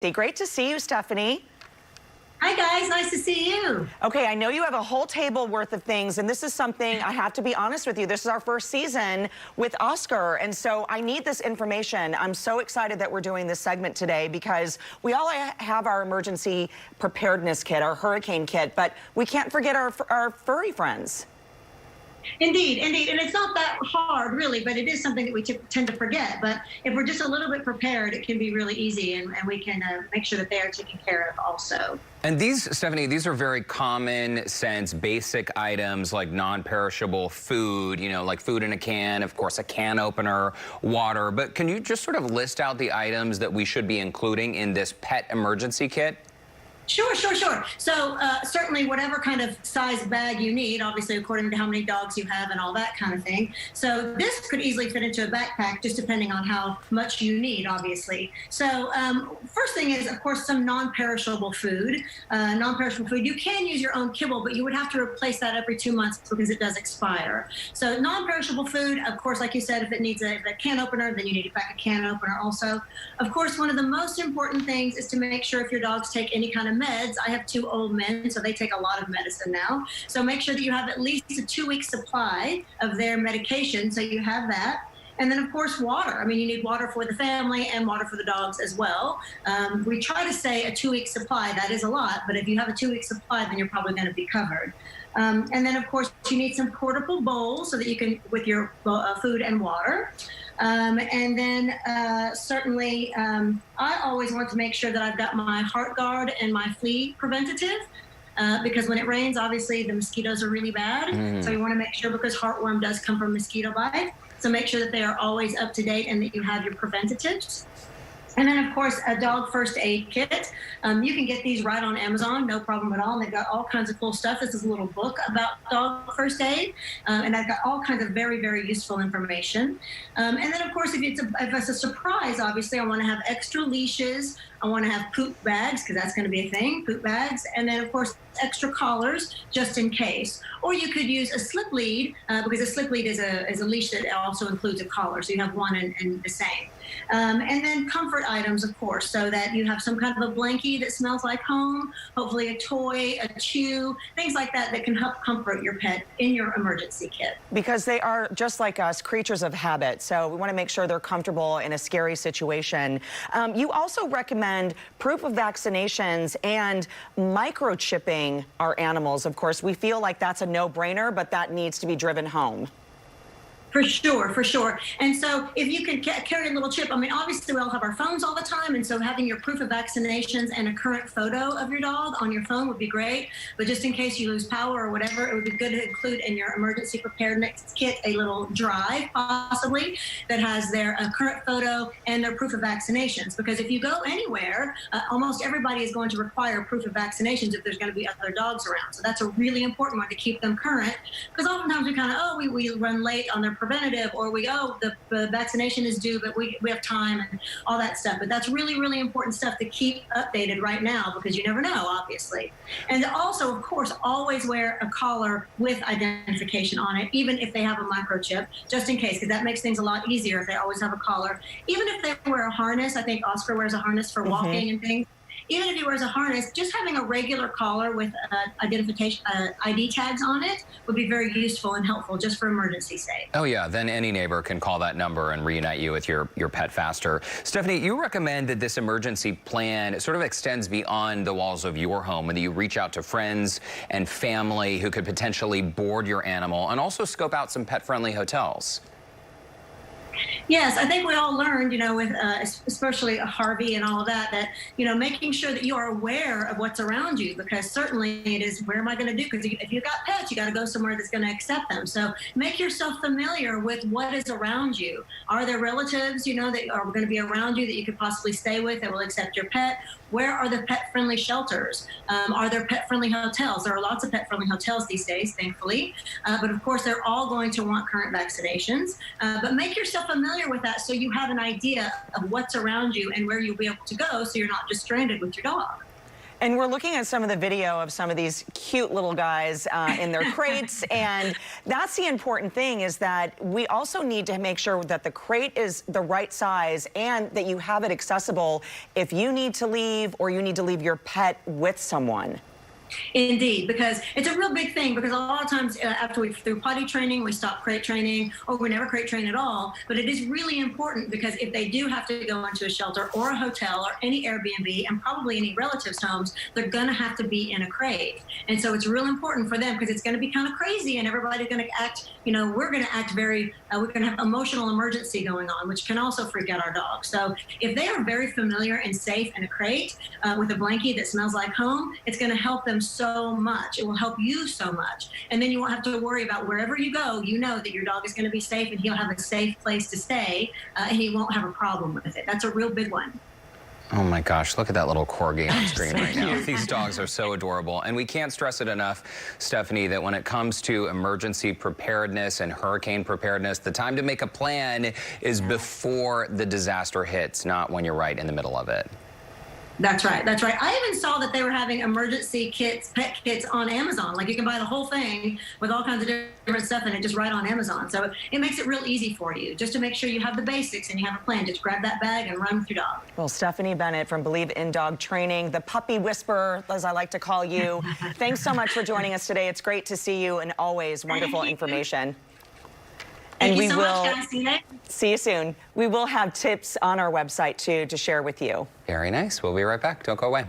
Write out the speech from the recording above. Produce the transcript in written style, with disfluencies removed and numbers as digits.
Great to see you, Stephanie. Hi guys, nice to see you. Okay, I know you have a whole table worth of things, and this is something I have to be honest with you. This is our first season with Oscar, and so I need this information. I'm so excited that we're doing this segment today because we all have our emergency preparedness kit, our hurricane kit, but we can't forget our furry friends. Indeed, and it's not that hard really, but it is something that we tend to forget. But if we're just a little bit prepared, it can be really easy, and we can make sure that they are taken care of also. And these, Stephanie, these are very common sense, basic items like non-perishable food, you know, like food in a can, of course, a can opener, water. But can you just sort of list out the items that we should be including in this pet emergency kit? Sure. So certainly whatever kind of size bag you need, obviously according to how many dogs you have and all that kind of thing. So this could easily fit into a backpack, just depending on how much you need, obviously. So first thing is, of course, some non-perishable food. You can use your own kibble, but you would have to replace that every 2 months because it does expire. So non-perishable food, of course, like you said, if it needs a can opener, then you need to pack a can opener also. Of course, one of the most important things is to make sure if your dogs take any kind of meds. I have 2 old men, so they take a lot of medicine now. So make sure that you have at least a 2-week supply of their medication, so you have that. And then, of course, water. I mean, you need water for the family and water for the dogs as well. We try to say a 2-week supply. That is a lot, but if you have a 2-week supply, then you're probably going to be covered. And then, of course, you need some portable bowls so that you can, with your food and water. And then certainly, I always want to make sure that I've got my heart guard and my flea preventative. Because when it rains, obviously the mosquitoes are really bad. So you want to make sure, because heartworm does come from mosquito bite. So make sure that they are always up to date and that you have your preventatives. And then, of course, a dog first aid kit. You can get these right on Amazon, no problem at all. And they've got all kinds of cool stuff. This is a little book about dog first aid. And I've got all kinds of very, very useful information. And then, of course, if it's a surprise, obviously, I want to have extra leashes. I want to have poop bags, because that's going to be a thing, poop bags. And then, of course, extra collars, just in case. Or you could use a slip lead, because a slip lead is a leash that also includes a collar. So you have one and the same. And then comfort items, of course, so that you have some kind of a blankie that smells like home, hopefully a toy, a chew, things like that that can help comfort your pet in your emergency kit. Because they are, just like us, creatures of habit. So we want to make sure they're comfortable in a scary situation. You also recommend proof of vaccinations and microchipping our animals. Of course, we feel like that's a no-brainer, but that needs to be driven home. For sure. And so if you can carry a little chip, I mean, obviously we all have our phones all the time, and so having your proof of vaccinations and a current photo of your dog on your phone would be great. But just in case you lose power or whatever, it would be good to include in your emergency preparedness kit a little drive, possibly, that has their current photo and their proof of vaccinations. Because if you go anywhere, almost everybody is going to require proof of vaccinations if there's going to be other dogs around. So that's a really important one to keep them current, because oftentimes we kind of, we run late on their preventative, or the vaccination is due, but we have time and all that stuff. But that's really, really important stuff to keep updated right now, because you never know, obviously. And also, of course, always wear a collar with identification on it, even if they have a microchip, just in case, because that makes things a lot easier if they always have a collar. Even if they wear a harness, I think Oscar wears a harness for walking and things. Even if he wears a harness, just having a regular collar with identification ID tags on it would be very useful and helpful, just for emergency sake. Oh yeah, then any neighbor can call that number and reunite you with your pet faster. Stephanie, you recommend that this emergency plan sort of extends beyond the walls of your home, and that you reach out to friends and family who could potentially board your animal, and also scope out some pet-friendly hotels. Yes, I think we all learned, with especially Harvey and all of that, making sure that you are aware of what's around you, because certainly it is, where am I going to do? Because if you've got pets, you got to go somewhere that's going to accept them. So make yourself familiar with what is around you. Are there relatives, that are going to be around you that you could possibly stay with that will accept your pet? Where are the pet-friendly shelters? Are there pet-friendly hotels? There are lots of pet-friendly hotels these days, thankfully. But of course, they're all going to want current vaccinations. But make yourself familiar with that so you have an idea of what's around you and where you'll be able to go, so you're not just stranded with your dog. And we're looking at some of the video of some of these cute little guys in their crates, and that's the important thing, is that we also need to make sure that the crate is the right size and that you have it accessible if you need to leave or you need to leave your pet with someone. Indeed, because it's a real big thing, because a lot of times after we through potty training, we stop crate training, or we never crate train at all. But it is really important, because if they do have to go into a shelter or a hotel or any Airbnb and probably any relatives' homes, they're going to have to be in a crate. And so it's real important for them, because it's going to be kind of crazy and everybody's going to act, we're going to act very, we're going to have emotional emergency going on, which can also freak out our dogs. So if they are very familiar and safe in a crate with a blankie that smells like home, it's going to help them so much. It will help you so much. And then you won't have to worry about wherever you go, you know that your dog is going to be safe and he'll have a safe place to stay and he won't have a problem with it. That's a real big one. Oh my gosh, look at that little corgi on screen right now. These dogs are so adorable. And we can't stress it enough, Stephanie, that when it comes to emergency preparedness and hurricane preparedness, the time to make a plan is before the disaster hits, not when you're right in the middle of it. That's right. That's right. I even saw that they were having emergency kits, pet kits on Amazon. Like, you can buy the whole thing with all kinds of different stuff in it just right on Amazon. So it makes it real easy for you, just to make sure you have the basics and you have a plan. Just grab that bag and run with your dog. Well, Stephanie Bennett from Believe in Dog Training, the puppy whisperer, as I like to call you. Thanks so much for joining us today. It's great to see you, and always wonderful information. And we will see you soon. We will have tips on our website too to share with you. Very nice. We'll be right back. Don't go away.